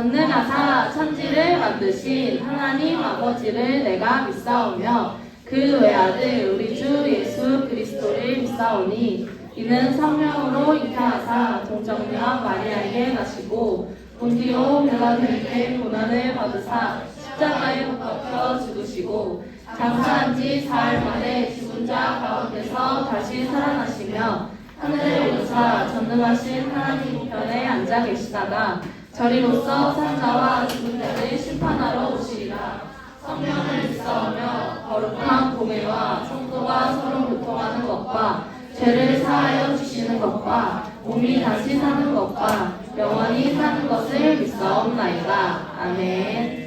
전능하사 천지를 만드신 하나님 아버지를 내가 믿사오며 그 외아들 우리 주 예수 그리스도를 믿사오니 이는 성령으로 잉태하사 동정녀 마리아에게 나시고 본디오 빌라도에게 고난을 받으사 십자가에 못 박혀 죽으시고 장사한 지 사흘 만에 죽은 자 가운데서 다시 살아나시며 하늘에 오르사 전능하신 하나님 우편에 앉아 계시다가 저리로서 산자와 죽은 자를 심판하러 오시리라. 성령을 믿사오며 거룩한 공회와 성도가 서로 교통하는 것과 죄를 사하여 주시는 것과 몸이 다시 사는 것과 영원히 사는 것을 믿사옵나이다. 아멘.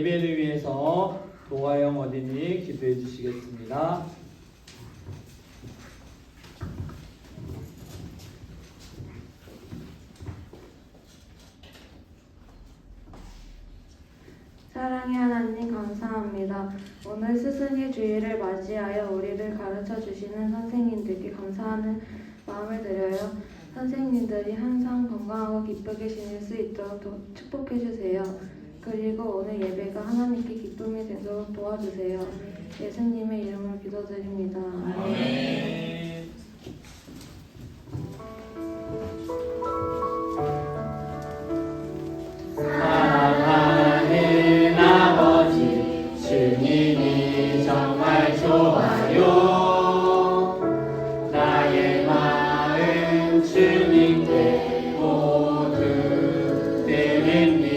예배를 위해서 노아영 어린이 기도해 주시겠습니다. 사랑의 하나님 감사합니다. 오늘 스승의 주일을 맞이하여 우리를 가르쳐 주시는 선생님들께 감사하는 마음을 드려요. 선생님들이 항상 건강하고 기쁘게 지낼 수 있도록 축복해 주세요. 그리고 오늘 예배가 하나님께 기쁨이 되도록 도와주세요. 예수님의 이름으로 기도드립니다. 아멘. 사랑하는 아버지, 주님이 정말 좋아요. 나의 마음 주님께 모두 드립니다.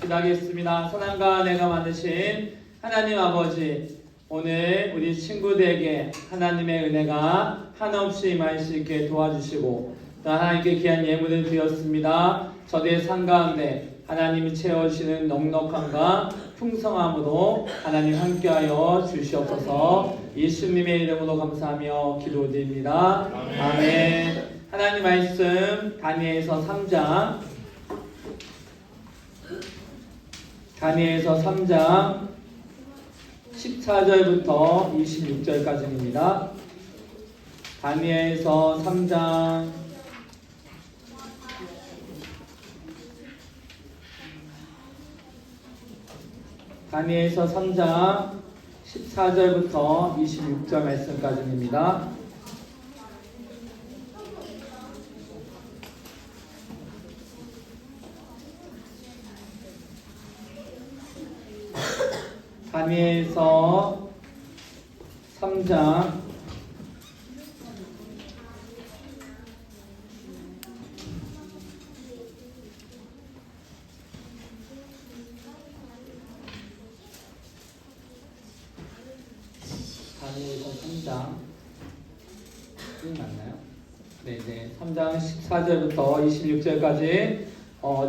기도하겠습니다. 선함과 내가 만드신 하나님 아버지, 오늘 우리 친구들에게 하나님의 은혜가 한없이 임할 수 있게 도와주시고 또 하나님께 귀한 예물을 드렸습니다. 저들의 삶 가운데 하나님이 채워주시는 넉넉함과 풍성함으로 하나님 함께하여 주시옵소서. 예수님의 이름으로 감사하며 기도드립니다. 아멘. 하나님 말씀 다니엘서 3장 다니엘서 3장 14절부터 26절까지입니다. 다니엘서 3장 14절부터 26절 말씀까지입니다. 다니엘서 3장 3장 네네 3장 14절부터 26절까지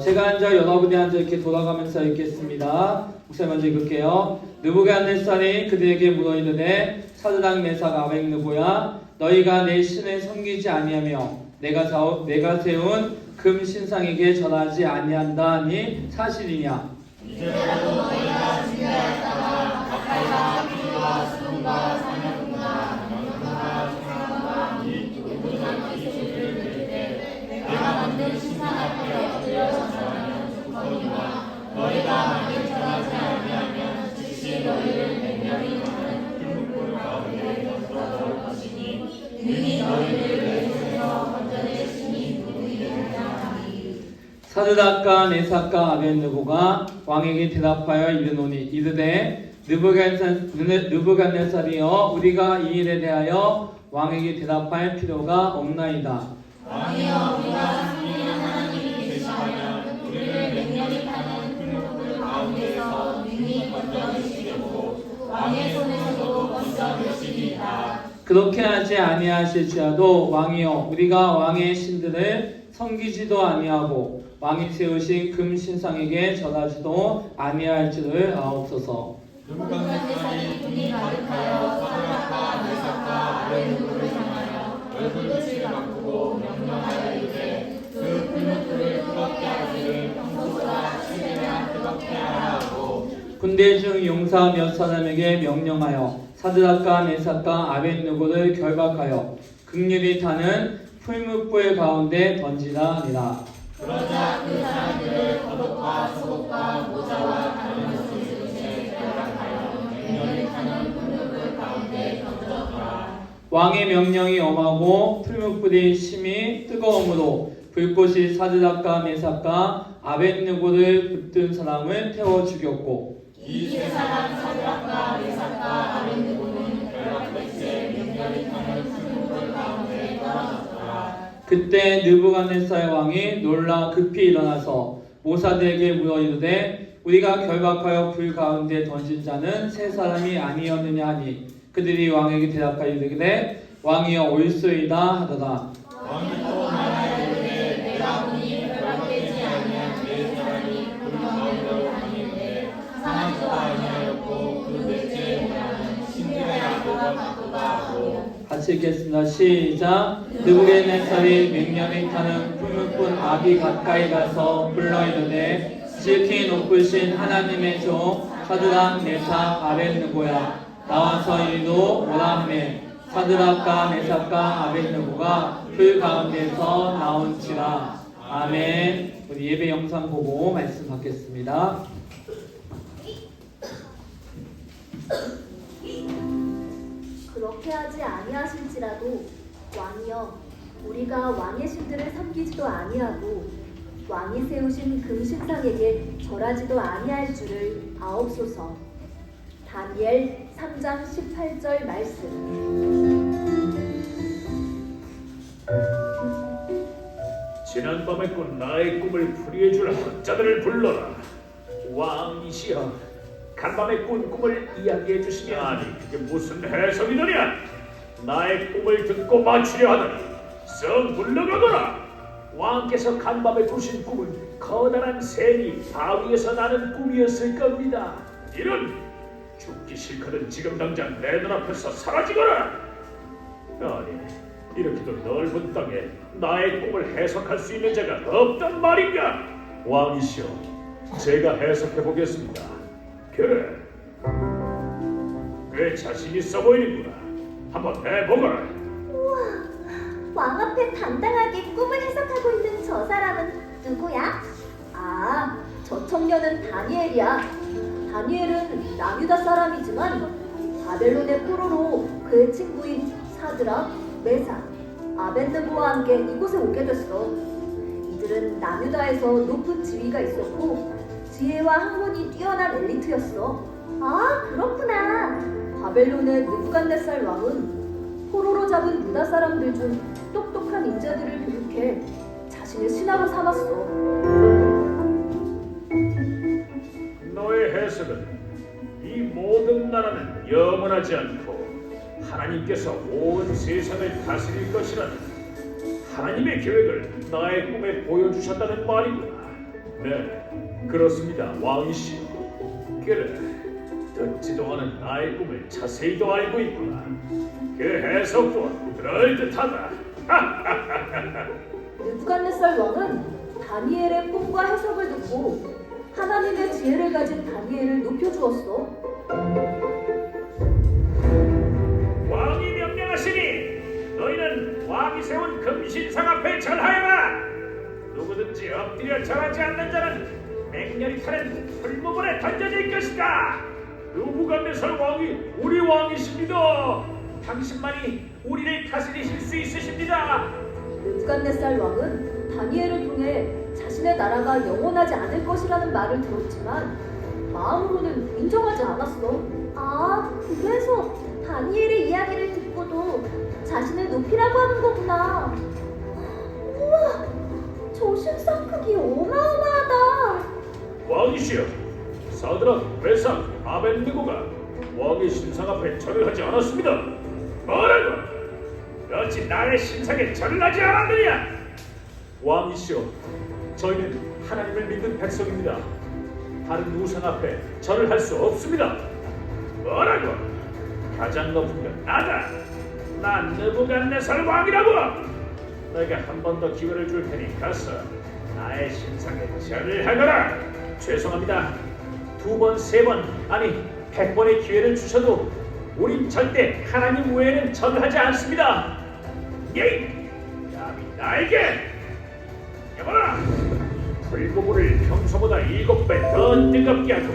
제가 앉아 여러분이 앉아 이렇게 돌아가면서 읽겠습니다. 목사님 먼저 읽을게요. 느부갓네살이 그들에게 물어이르되 사드락 메삭 아벳느고야 너희가 내 신을 섬기지 아니하며 내가 세운 금 신상에게 절하지 아니한다니 사실이냐? 이제라도 너희가 준비하였다가 가까이가 피와 수분과 사냥꾼과 명령과 생각과 이 누구나 기술을 들을 때 내가 만든 신상 앞에 엎드려 절하는 조건이와 너희가 만일 절하지 아니하면 즉시 너희를 맹렬히 하는 불목불 가운데 던져놓을 것이니 능히 너희를 내 손에서 건져낼 신이 누구이느냐 하니. 사드락과 메삭과 아벳느고가 왕에게 대답하여 이르되 느부갓네살이여 우리가 이 일에 대하여 왕에게 대답할 필요가 없나이다. 왕이여 우리가 섬기는 하나님이 계시다면 우리를 맹렬히 타는 불목불 가운데서 능히 건져주시려고 왕의 손에서도 건져주시리이다. 그렇게 하지 아니하실지라도 왕이여 우리가 왕의 신들을 섬기지도 아니하고 왕이 세우신 금 신상에게 절하지도 아니할 줄을 아옵소서. 느부갓네살이 분이 가득하여 사드락과 메삭과 아벳느고를 향하여 얼굴빛을 바꾸고 명령하여 이르되 그 불목불을 뜨겁게 하기를 평소보다 7배나 뜨겁게 하라 하고 군대 중 용사 몇 사람에게 명령하여 사드락과 메삭과 아벳느고를 결박하여 극렬히 타는 풀무불 가운데 던지라 하니라. 그러자 그 사람들을 겉옷과 속옷과 모자와 다른 것을 입은 채 결박하여 맹렬히 타는 풀무불 가운데 던져더라. 왕의 명령이 엄하고 풀무불이 심히 뜨거움으로 불꽃이 사드락과 메삭과 아벳느고를 붙든 사람을 태워 죽였고 이 세 사람 사드락과 메삭과 아벳느고는 결박된 채 맹렬히 타는 풀무불 가운데 떨어졌더라. 그때 느부갓네살 왕이 놀라 급히 일어나서 모사들에게 물어 이르되 우리가 결박하여 불 가운데 던진 자는 세 사람이 아니었느냐 하니 그들이 왕에게 대답하여 이르되 왕이여 옳소이다 하더라. 왕이 또 말하여 이르되 내가 보니 결박되지 아니한 네 사람이 불 가운데로 다니는데 상하지도 아니하였고 그 넷째 모양은 신들의 아보가 같도다 하고. 같이 읽겠습니다. 시작. 느부갓네살이 맹렬히 타는 풀무불 앞이 가까이 가서 불러 이르되 지극히 높으신 하나님의 종 사드락 메삭 아벳느고야 나와서 이리로 오라 하매 사드락과 메삭과 아벳느고가 불 가운데서 나온지라. 아멘. 우리 예배 영상 보고 말씀 받겠습니다. 그렇게 하지 아니하실지라도 왕이여 우리가 왕의 신들을 섬기지도 아니하고 왕이 세우신 금신상에게 절하지도 아니할 줄을 아옵소서. 다니엘 3장 18절 말씀. 지난밤에 꾼 나의 꿈을 풀이해줄 학자들을 불러라. 왕이시여, 간밤에 꾼 꿈을 이야기해 주시면. 아니 그게 무슨 해석이더냐? 나의 꿈을 듣고 맞추려 하더니 썩 물러가거라. 왕께서 간밤에 꾸신 꿈은 커다란 샘이 바위에서 나는 꿈이었을 겁니다. 이런, 죽기 싫거든 지금 당장 내 눈앞에서 사라지거라. 아니 이렇게도 넓은 땅에 나의 꿈을 해석할 수 있는 자가 없단 말인가? 왕이시여, 제가 해석해 보겠습니다. 그래, 꽤 자신 있어 보이는구나. 한번 해보거라. 왕 앞에 당당하게 꿈을 해석하고 있는 저 사람은 누구야? 아, 저 청년은 다니엘이야. 다니엘은 남유다 사람이지만 바벨론의 포로로 그의 친구인 사드락, 메삭, 아벤느고와 함께 이곳에 오게 됐어. 이들은 남유다에서 높은 지위가 있었고 지혜와 학문이 뛰어난 엘리트였어. 아, 그렇구나. 바벨론의 느부갓네살 왕은 포로로 잡은 유다 사람들 중 똑똑한 인재들을 교육해 자신의 신하로 삼았어. 너의 해석은 이 모든 나라는 영원하지 않고 하나님께서 온 세상을 다스릴 것이라는 하나님의 계획을 나의 꿈에 보여주셨다는 말이구나. 네, 그렇습니다, 왕이시여. 그래, 듣지도 않은 나의 꿈을 자세히도 알고 있구나. 그 해석 또한 그럴듯하다. 느부갓네살 왕은 다니엘의 꿈과 해석을 듣고 하나님의 지혜를 가진 다니엘을 높여주었어. 왕이 명령하시니 너희는 왕이 세운 금신상 앞에 절하여라. 누구든지 엎드려 절하지 않는 자는 맹렬히 타는 풀무불에 던져질 것이다. 느부갓네살 왕이 우리 왕이십니다. 당신만이 우리를 다스리실 수 있으십니다. 느부갓네살 왕은 다니엘을 통해 자신의 나라가 영원하지 않을 것이라는 말을 들었지만 마음으로는 인정하지 않았어. 아, 그래서 다니엘의 이야기를 듣고도 자신을 높이라고 하는 거구나. 우와, 저 신상 크기 어마어마하다. 왕이시여, 사드락, 메삭, 아벤느고가 왕의 신상 앞에 절을 하지 않았습니다. 뭐라고? 어찌 나의 신상에 절을 하지 않았느냐? 왕이시여, 저희는 하나님을 믿는 백성입니다. 다른 우상 앞에 절을 할 수 없습니다. 뭐라고? 가장 높은 건 나다. 난 느부갓네살 왕이라고. 내가 한 번 더 기회를 줄 테니 가서 나의 신상에 절을 하거라. 죄송합니다. 2번, 3번, 아니 100번의 기회를 주셔도 우린 절대 하나님 외에는 절을 하지 않습니다. 예이! 감히 나에게! 여봐라! 불고물을 평소보다 7배 더 뜨겁게 하고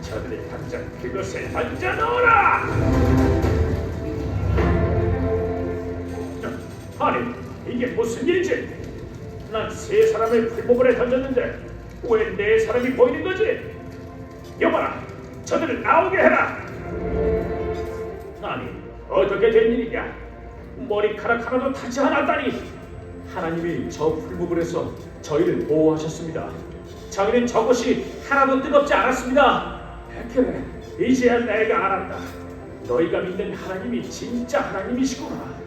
저들을 당장 그것에 던져 넣어라! 아니, 이게 무슨 일이지? 난 3사람을 불고물에 던졌는데 왜 4사람이 보이는 거지? 여봐라! 저들을 나오게 해라! 아니, 어떻게 된 일이냐? 머리카락 하나도 타지 않았다니! 하나님이 저 풀무불에서 저희를 보호하셨습니다. 저희는 저것이 하나도 뜨겁지 않았습니다. 그래, 이제야 내가 알았다. 너희가 믿는 하나님이 진짜 하나님이시구나.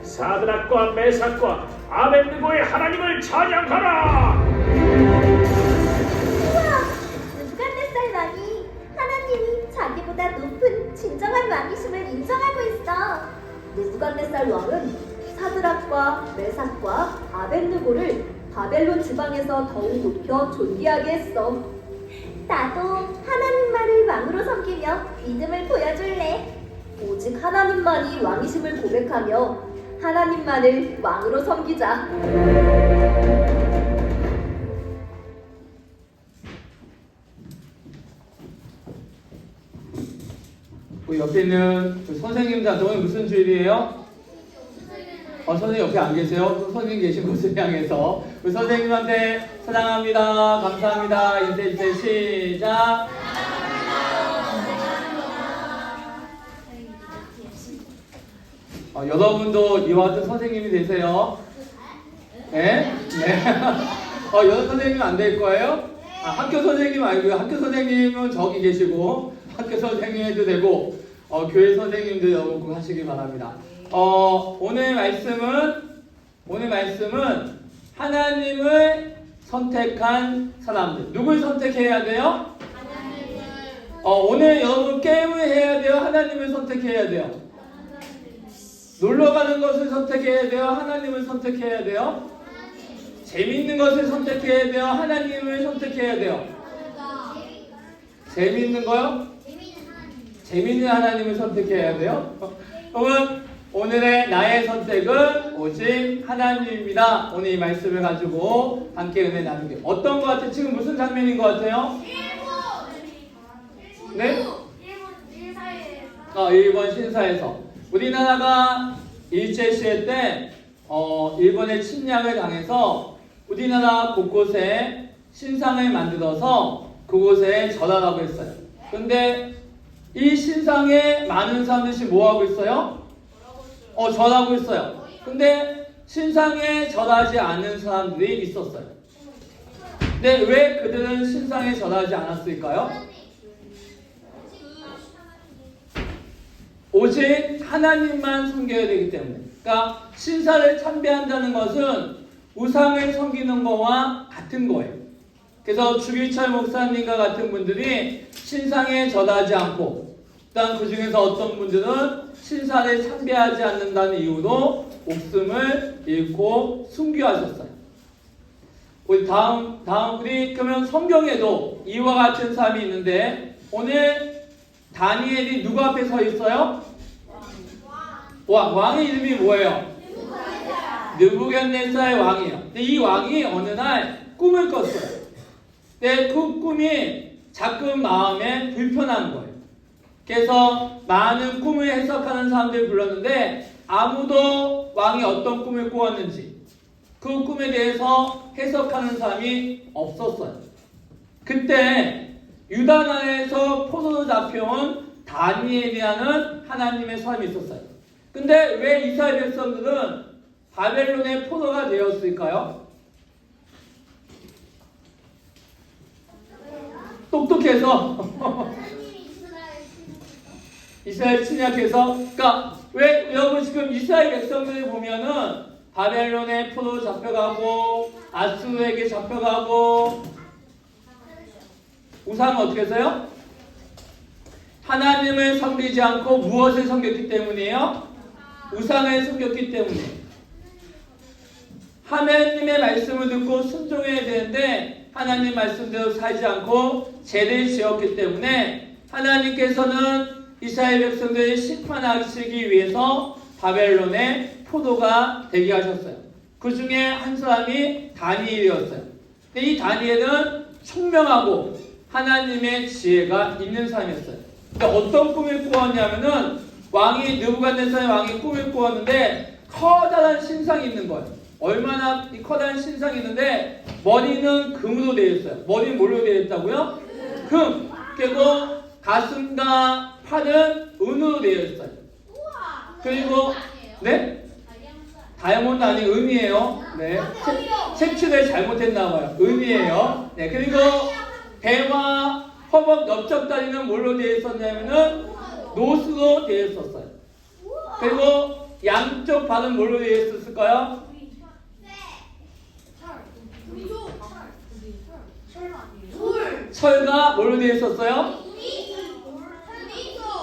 사드락과 메삭과 아벤느고의 하나님을 찬양하라! 우와, 느부갓네살 왕이 하나님이 자기보다 높은 진정한 왕이심을 인정하고 있어. 느부갓네살 왕은 사드락과 메삭과 아벤느고를 바벨론 지방에서 더욱 높여 존귀하게 했어. 나도 하나님만을 왕으로 섬기며 믿음을 보여줄래. 오직 하나님만이 왕이심을 고백하며 하나님만을 왕으로 섬기자. 그 옆에 있는 그 선생님들 저는 무슨 주일이에요? 선생님 옆에 안 계세요? 그 선생님 계신 곳을 향해서 그 선생님한테 사랑합니다, 감사합니다, 인사해 시작. 여러분도 이와 같은 선생님이 되세요. 네? 네. 여러 선생님은 안 될 거예요? 학교 선생님 말고요. 학교 선생님은 저기 계시고 학교 선생님 해도 되고 교회 선생님도 여러분 꼭 하시기 바랍니다. 오늘 말씀은 하나님을 선택한 사람들. 누굴 선택해야 돼요? 하나님을. 오늘 여러분 게임을 해야 돼요? 하나님을 선택해야 돼요? 놀러 가는 것을 선택해야 돼요? 하나님을 선택해야 돼요? 재밌는 것을 선택해야 돼요? 하나님을 선택해야 돼요? 재미있는 거요? 재미있는 하나님을 선택해야 돼요. 그러면 오늘의 나의 선택은 오직 하나님입니다. 오늘 이 말씀을 가지고 함께 은혜 나누게. 어떤 것 같아요? 지금 무슨 장면인 것 같아요? 네? 일본 신사에서 우리나라가 일제시대 때 일본의 침략을 당해서 우리나라 곳곳에 신상을 만들어서 그곳에 절하라고 했어요. 근데 이 신상에 많은 사람들이 뭐하고 있어요? 절하고 있어요. 근데 신상에 절하지 않은 사람들이 있었어요. 근데 왜 그들은 신상에 절하지 않았을까요? 오직 하나님만 섬겨야 되기 때문에. 그러니까 신사를 참배한다는 것은 우상을 섬기는 거와 같은 거예요. 그래서 주기철 목사님과 같은 분들이 신상에 절하지 않고, 일단 그 중에서 어떤 분들은 신사를 참배하지 않는다는 이유로 목숨을 잃고 순교하셨어요. 우리 다음 우리 그러면 성경에도 이와 같은 사람이 있는데, 오늘 다니엘이 누구 앞에 서 있어요? 왕의 이름이 뭐예요? 느부갓네살의 왕이에요. 근데 이 왕이 어느 날 꿈을 꿨어요. 근데 그 꿈이 자꾸 마음에 불편한 거예요. 그래서 많은 꿈을 해석하는 사람들을 불렀는데 아무도 왕이 어떤 꿈을 꾸었는지 그 꿈에 대해서 해석하는 사람이 없었어요. 그때 유다 나라에서 포로로 잡혀온 다니엘이라는 하나님의 사람이 있었어요. 근데 왜 이스라엘 백성들은 바벨론의 포로가 되었을까요? 똑똑해서 이스라엘 침략해서. 그러니까 왜 여러분 지금 이스라엘 백성들을 보면은 바벨론의 포로 잡혀가고 아수르에게 잡혀가고 우상은 어떻게 했어요? 하나님을 섬기지 않고 무엇을 섬겼기 때문이에요? 우상을 섬겼기 때문에. 하나님의 말씀을 듣고 순종해야 되는데 하나님 말씀대로 살지 않고 죄를 지었기 때문에 하나님께서는 이스라엘 백성들을 심판하시기 위해서 바벨론의 포로가 되게 하셨어요. 그 중에 한 사람이 다니엘이었어요. 근데 이 다니엘은 총명하고 하나님의 지혜가 있는 사람이었어요. 근데 어떤 꿈을 꾸었냐면은 왕이 느부갓네살 왕이 꿈을 꾸었는데 커다란 신상이 있는 거예요. 얼마나 이 커다란 신상이 있는데 머리는 금으로 되어 있어요. 머리는 뭘로 되어 있다고요? 금. 그리고 가슴과 팔은 은으로 되어 있어요. 그리고 네? 다이아몬드 아니고 은이에요. 네. 색칠을 잘못했나 봐요. 은이에요. 네. 그리고 배와 허벅 넓적다리는 뭘로 되어 있었냐면은 노스로 되어 있었어요. 그리고 양쪽 발은 뭘로 되어 있었을까요? 철과 뭘로 되어 있었어요?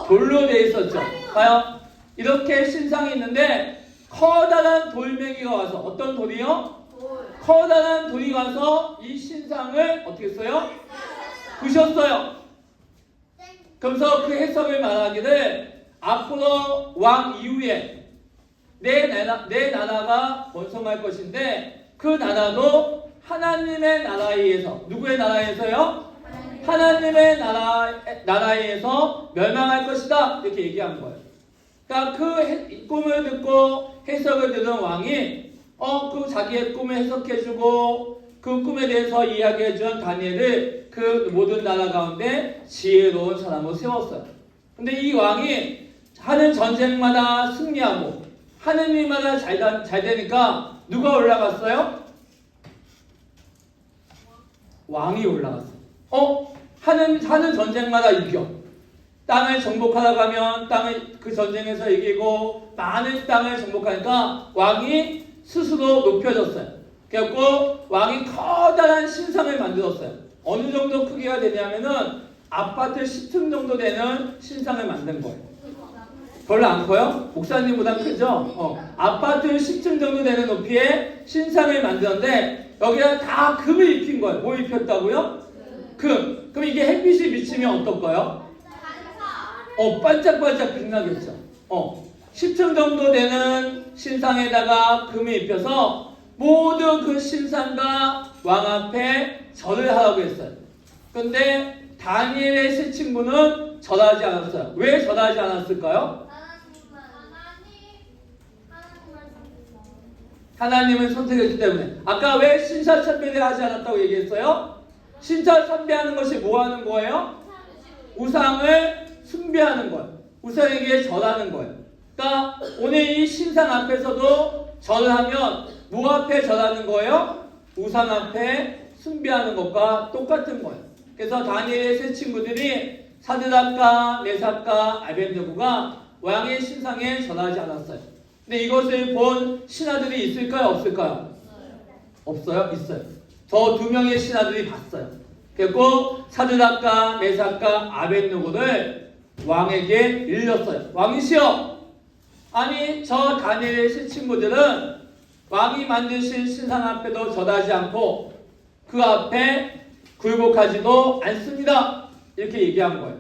돌로 되어 있었죠. 봐요. 이렇게 신상이 있는데 커다란 돌멩이가 와서 어떤 돌이요? 커다란 돌이 와서 이 신상을 어떻게 했어요? 부셨어요. 그러면서 그 해석을 말하기를 앞으로 왕 이후에 내 나라가 번성할 것인데 그 나라도 하나님의 나라에 의해서 누구의 나라에서요? 하나님의 나라에서 멸망할 것이다 이렇게 얘기한 거예요. 그러니까 그 꿈을 듣고 해석을 들은 왕이 그 자기의 꿈을 해석해주고 그 꿈에 대해서 이야기해준 다니엘을 그 모든 나라 가운데 지혜로운 사람으로 세웠어요. 근데 이 왕이 하는 전쟁마다 승리하고 하는 일마다 잘 되니까 누가 올라갔어요? 왕이 올라갔어요. 하는 전쟁마다 이겨. 땅을 정복하다 가면 그 전쟁에서 이기고 많은 땅을 정복하니까 왕이 스스로 높여졌어요. 그래갖고 왕이 커다란 신상을 만들었어요. 어느 정도 크기가 되냐면은 아파트 10층 정도 되는 신상을 만든 거예요. 별로 안 커요? 목사님보다 크죠? 아파트 10층 정도 되는 높이의 신상을 만들었는데 여기다 다 금을 입힌 거예요. 뭐 입혔다고요? 그럼 이게 햇빛이 비치면 어떨까요? 반짝반짝 빛나겠죠. 10층 정도 되는 신상에다가 금을 입혀서 모두 그 신상과 왕 앞에 절을 하라고 했어요. 그런데 다니엘의 세 친구는 절하지 않았어요. 왜 절하지 않았을까요? 하나님을 선택했기 때문에. 아까 왜 신사 참배를 하지 않았다고 얘기했어요? 신사 참배하는 것이 뭐 하는 거예요? 우상을 숭배하는 거예요. 우상에게 절하는 거예요. 그러니까 오늘 이 신상 앞에서도 절을 하면 뭐 앞에 절하는 거예요? 우상 앞에 숭배하는 것과 똑같은 거예요. 그래서 다니엘의 세 친구들이 사드락과 메삭과 아벤느고가 왕의 신상에 절하지 않았어요. 근데 이것을 본 신하들이 있을까요? 없을까요? 없어요? 있어요. 저 두 명의 신하들이 봤어요. 그리고 사드락과 메삭과 아벤느고를 왕에게 일렀어요. 왕이시여, 아니 저 다니엘의 세 친구들은 왕이 만드신 신상 앞에도 절하지 않고 그 앞에 굴복하지도 않습니다. 이렇게 얘기한 거예요.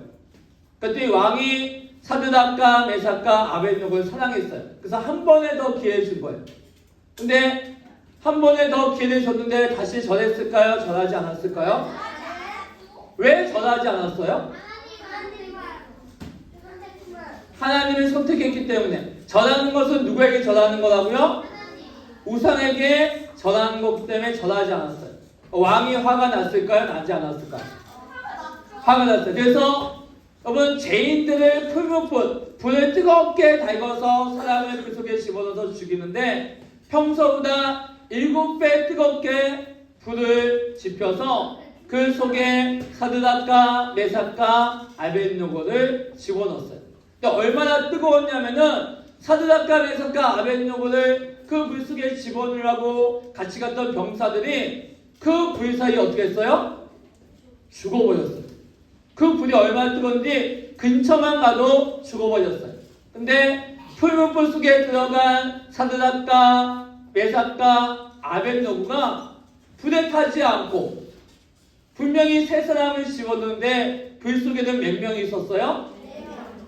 그랬더니 왕이 사드락과 메삭과 아벤느고를 사랑했어요. 그래서 한 번에 더 기회를 준 거예요. 근데 한 번에 더 기회를 줬는데 다시 절했을까요? 절하지 않았을까요? 왜 절하지 않았어요? 하나님을 선택했기 때문에. 절하는 것은 누구에게 절하는 거라고요? 우상에게 절하는 거기 때문에 절하지 않았어요. 왕이 화가 났을까요? 나지 않았을까요? 화가 났어요. 그래서 여러분, 죄인들을 풀무불, 불을 뜨겁게 달궈서 사람을 그 속에 집어넣어서 죽이는데 평소보다 7배 뜨겁게 불을 지펴서 그 속에 사드락과 메삭과 아벤느고를 집어넣었어요. 그러니까 얼마나 뜨거웠냐면은 사드락과 메삭과 아벤느고를 그 불 속에 집어넣으라고 같이 갔던 병사들이 그 불 사이에 어떻게 했어요? 죽어버렸어요. 그 불이 얼마나 뜨거운지 근처만 가도 죽어버렸어요. 근데 풀무불 속에 들어간 사드락과 메삭과 아벤느고가 불에 타지 않고 분명히 세 사람을 집어넣는데 불 속에는 몇 명이 있었어요?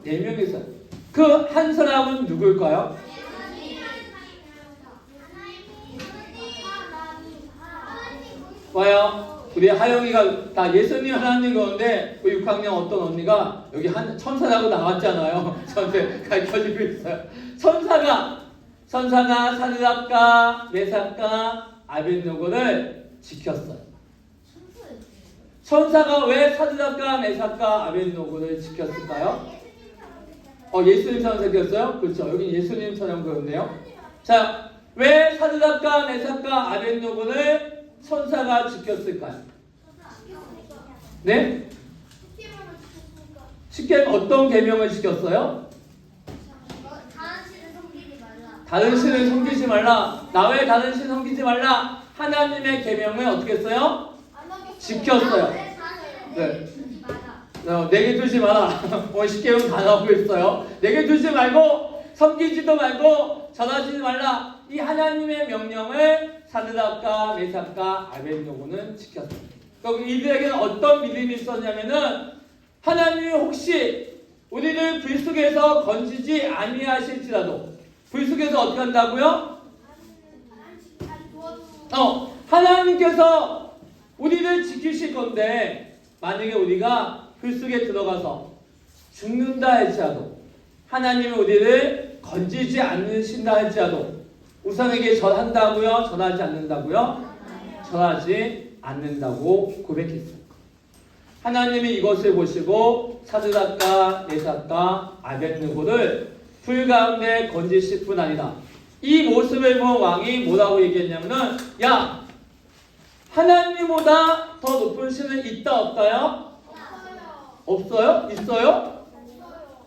4명이 있어요. 그 한 사람은 누굴까요? 봐요. 우리 하영이가 다 예수님 하나님 그런데 우리 6학년 어떤 언니가 여기 한 천사라고 나왔잖아요. 저한테 가르쳐주고 있어요. 천사가 사드락과 메삭과 아벤느고를 지켰어요. 천사가 왜 사드락과 메삭과 아벤느고를 지켰을까요? 예수님처럼 생겼어요? 그렇죠. 여기 예수님처럼 그렇네요. 자, 왜 사드락과 메삭과 아벤느고를 천사가 지켰을까요? 네? 쉽게 어떤 계명을 지켰어요? 다른 신을 섬기지 말라. 나 외에 다른 신 섬기지 말라. 하나님의 계명을 어떻게 했어요? 지켰어요. 네. 내게 두지 마라. 쉽게 다 나오고 있어요. 내게 두지 말고 섬기지도 말고 절하지 말라. 이 하나님의 명령을 사드락과 메삭과 아벤느고는 지켰어요. 그럼 이들에게는 어떤 믿음이 있었냐면은 하나님이 혹시 우리를 불 속에서 건지지 아니하실지라도 불 속에서 어떻게 한다고요? 하나님께서 우리를 지키실 건데 만약에 우리가 불 속에 들어가서 죽는다 할지라도 하나님이 우리를 건지지 않으신다 할지라도 우상에게 절한다고요? 절하지 않는다고요? 절하지 않는다고 고백했어요. 하나님이 이것을 보시고 사드락과 메삭과 아벤느고를 불 가운데 건지실 뿐 아니라 이 모습을 본 왕이 뭐라고 얘기했냐면은 야, 하나님보다 더 높은 신은 있다 없다요? 없어요? 있어요?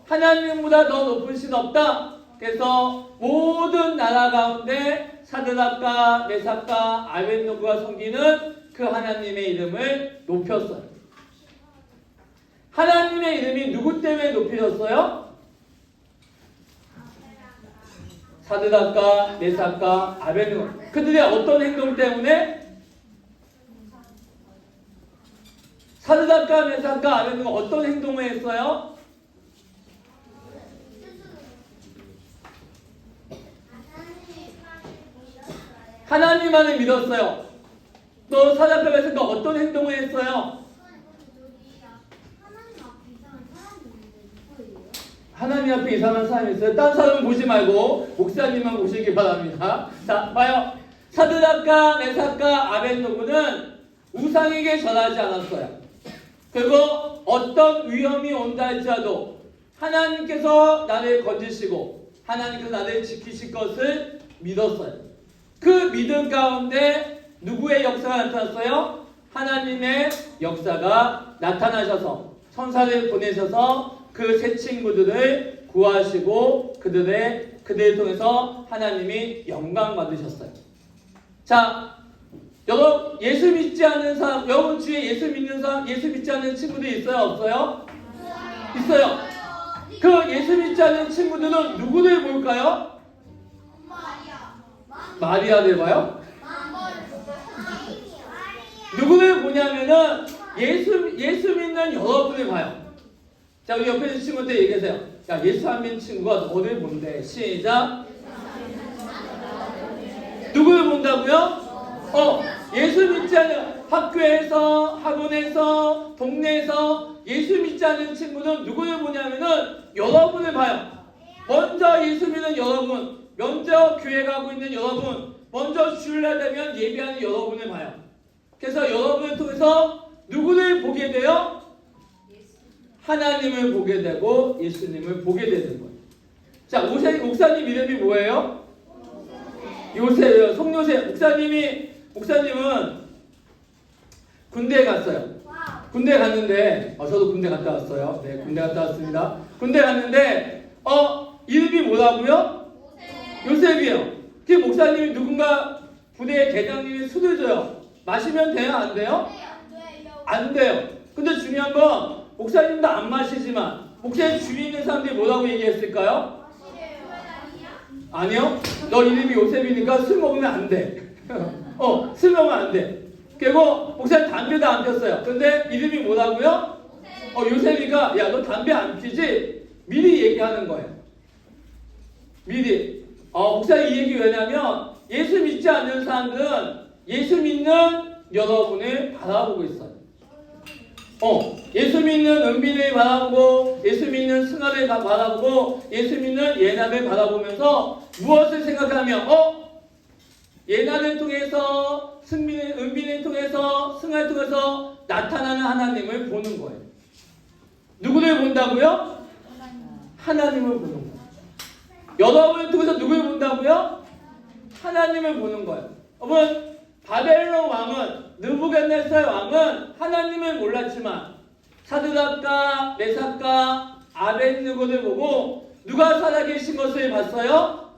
하나님보다 더 높은 신 없다. 그래서 모든 나라 가운데 사드락과 메삭과 아벤느고가 섬기는 그 하나님의 이름을 높였어요. 하나님의 이름이 누구 때문에 높여졌어요? 사드락과 메삭과 아벤느고. 그들의 어떤 행동 때문에? 사드락과 메삭과 아벤누가 어떤 행동을 했어요? 하나님만을 믿었어요. 또 사드락과 메삭과 어떤 행동을 했어요? 하나님 앞에 이상한 사람이 있어요. 딴 사람은 보지 말고 목사님만 보시기 바랍니다. 자, 봐요. 사드락과 메삭과 아벤누고는 우상에게 절하지 않았어요. 그리고 어떤 위험이 온다 할지라도 하나님께서 나를 건지시고 하나님께서 나를 지키실 것을 믿었어요. 그 믿음 가운데 누구의 역사가 나타났어요? 하나님의 역사가 나타나셔서 천사를 보내셔서 그 세 친구들을 구하시고 그들을 통해서 하나님이 영광 받으셨어요. 자, 여러분 예수 믿지 않는 사람, 여러분 주위에 예수 믿는 사람, 예수 믿지 않는 친구들이 있어요, 없어요? 있어요. 그 예수 믿지 않는 친구들은 누구를 볼까요? 마리아를 봐요? 누구를 보냐면은 예수 믿는 여러분을 봐요. 자, 우리 옆에 있는 친구한테 얘기하세요. 야, 예수 안 믿는 친구가 너를 본대. 시작. 누구를 본다고요? 예수 믿지 않는 학교에서, 학원에서, 동네에서 예수 믿지 않는 친구는 누구를 보냐면은 여러분을 봐요. 먼저 예수 믿는 여러분, 먼저 교회 가고 있는 여러분, 먼저 주일날 되면 예배하는 여러분을 봐요. 그래서 여러분을 통해서 누구를 보게 돼요? 하나님을 보게 되고 예수님을 보게 되는 거예요. 자, 목사님 이름이 뭐예요? 요셉이요. 송요셉. 목사님은 군대에 갔어요. 군대 갔는데, 저도 군대 갔다 왔어요. 네, 군대 갔다 왔습니다. 군대 갔는데, 이름이 뭐라고요? 요셉이에요. 그 목사님이 누군가 부대 대장님이 술을 줘요. 마시면 돼요? 안 돼요? 안 돼요. 근데 중요한 건 목사님도 안 마시지만 목사님 주위에 있는 사람들이 뭐라고 얘기했을까요? 아니요. 너 이름이 요셉이니까 술 먹으면 안 돼. 술 먹으면 안 돼. 그리고 목사님 담배도 안 폈어요. 근데 이름이 뭐라고요? 요셉이가 야, 너 담배 안 피지? 미리 얘기하는 거예요. 미리. 목사님 이 얘기 왜냐면 예수 믿지 않는 사람들은 예수 믿는 여러분을 바라보고 있어요. 예수 믿는 은빈을 바라보고 예수 믿는 승아를 바라보고 예수 믿는 예나를 바라보면서 무엇을 생각하며 예나를 통해서 은빈을 통해서 승아를 통해서 나타나는 하나님을 보는 거예요. 누구를 본다고요? 하나님을 보는 거예요. 여러분을 통해서 누구를 본다고요? 하나님을 보는 거예요. 여러분, 바벨론 왕은, 느부갓네살 왕은 하나님을 몰랐지만 사드락과 메삭과 아벳느고를 보고 누가 살아계신 것을 봤어요?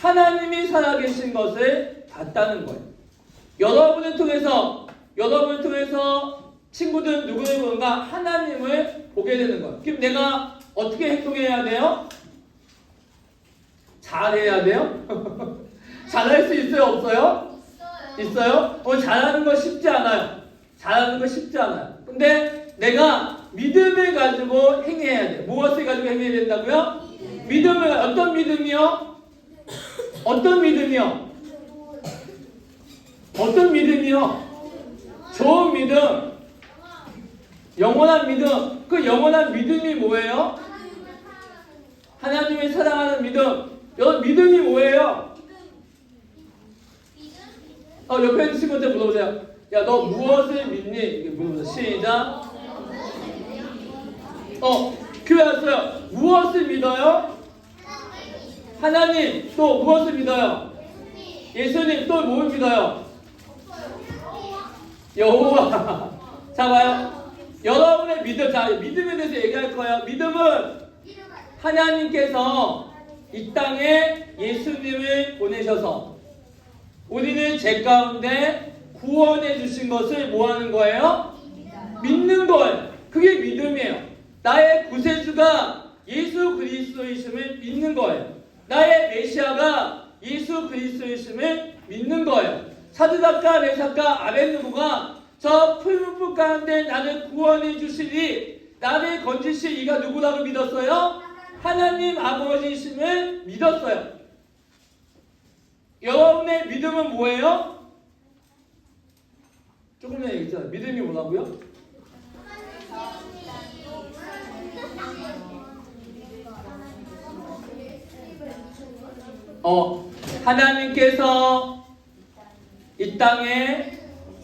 하나님이 살아계신 것을 봤다는 거예요. 여러분을 통해서 친구들 누구를 보는가? 하나님을 보게 되는 거예요. 그럼 내가 어떻게 행동해야 돼요? 잘해야 돼요? 잘할 수 있어요? 없어요? 있어요? 잘하는 거 쉽지 않아요. 잘하는 거 쉽지 않아요. 근데 내가 믿음을 가지고 행해야 돼. 무엇을 가지고 행해야 된다고요? 믿음을, 어떤 믿음이요? 어떤 믿음이요? 어떤 믿음이요? 좋은 믿음. 영원한 믿음. 그 영원한 믿음이 뭐예요? 하나님을 사랑하는 믿음. 여러분, 믿음이 뭐예요? 옆에 있는 친구한테 물어보세요. 야, 너 무엇을 믿니? 이렇게 물어보세요. 시작. 교회 왔어요. 무엇을 믿어요? 하나님. 또 무엇을 믿어요? 예수님. 또 뭘 믿어요? 여호와. 자, 봐요. 여러분의 믿음. 자, 믿음에 대해서 얘기할 거예요. 믿음은 하나님께서 이 땅에 예수님을 보내셔서 우리는 죄 가운데 구원해 주신 것을 뭐 하는 거예요? 믿는 거예요. 그게 믿음이에요. 나의 구세주가 예수 그리스도이심을 믿는 거예요. 나의 메시아가 예수 그리스도이심을 믿는 거예요. 사드락과 메삭과 아벳느고가 저 풀무불 가운데 나를 구원해 주시리, 나를 건지실 이가 누구라고 믿었어요? 하나님 아버지이심을 믿었어요. 여러분의 믿음은 뭐예요? 조금 전에 얘기했잖아요. 믿음이 뭐라고요? 하나님께서 이 땅에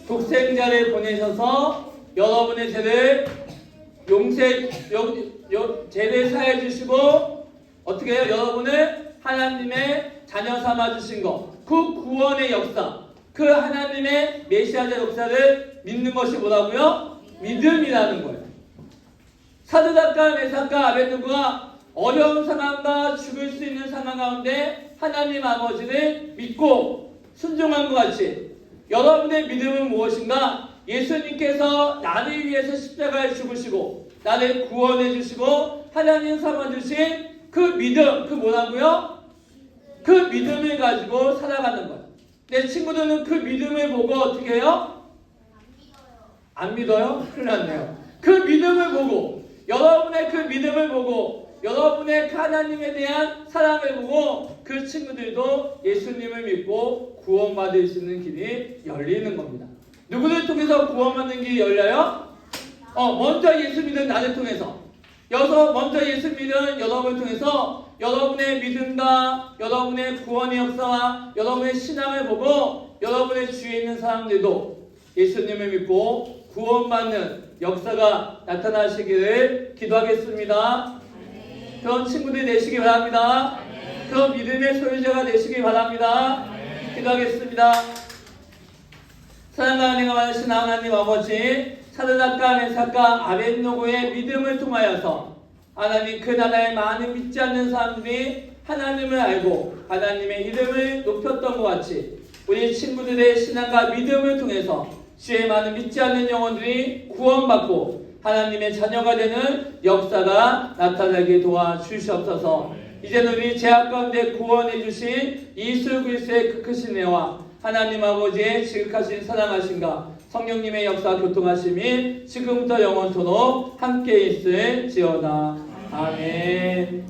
독생자를 보내셔서 여러분의 죄를 죄를 사해 주시고 어떻게 해요? 여러분을 하나님의 자녀 삼아 주신 것, 그 구원의 역사, 그 하나님의 메시아의 역사를 믿는 것이 뭐라고요? 믿음이라는 거예요. 사드락과 메삭과 아벳느고가 어려운 상황과 죽을 수 있는 상황 가운데 하나님 아버지를 믿고 순종한 것 같이 여러분의 믿음은 무엇인가? 예수님께서 나를 위해서 십자가에 죽으시고 나를 구원해 주시고 하나님 삼아 주신 그 믿음, 그 뭐라고요? 그 믿음을 가지고 살아가는 거예요. 내 친구들은 그 믿음을 보고 어떻게 해요? 안 믿어요? 큰일 났네요. 그 믿음을 보고 여러분의 그 믿음을 보고 여러분의 그 하나님에 대한 사랑을 보고 그 친구들도 예수님을 믿고 구원받을 수 있는 길이 열리는 겁니다. 누구를 통해서 구원받는 길이 열려요? 먼저 예수 믿은 나를 통해서. 먼저 예수 믿은 여러분을 통해서 여러분의 믿음과 여러분의 구원의 역사와 여러분의 신앙을 보고 여러분의 주위에 있는 사람들도 예수님을 믿고 구원받는 역사가 나타나시기를 기도하겠습니다. 그런 친구들이 되시기 바랍니다. 그런 믿음의 소유자가 되시기 바랍니다. 기도하겠습니다. 사랑과 은혜가 많으신 하나님 아버지, 사드락과 메삭과 아벳느고의 믿음을 통하여서 하나님 그 나라에 많은 믿지 않는 사람들이 하나님을 알고 하나님의 이름을 높였던 것 같이 우리 친구들의 신앙과 믿음을 통해서 주의 많은 믿지 않는 영혼들이 구원받고 하나님의 자녀가 되는 역사가 나타나게 도와주시옵소서. 이제는 우리 죄악 가운데 구원해 주신 예수 그리스도의 그 크신 은혜와 하나님 아버지의 지극하신 사랑하심과 성령님의 역사 교통하심이 지금부터 영원토록 함께 있을지어다. 아멘.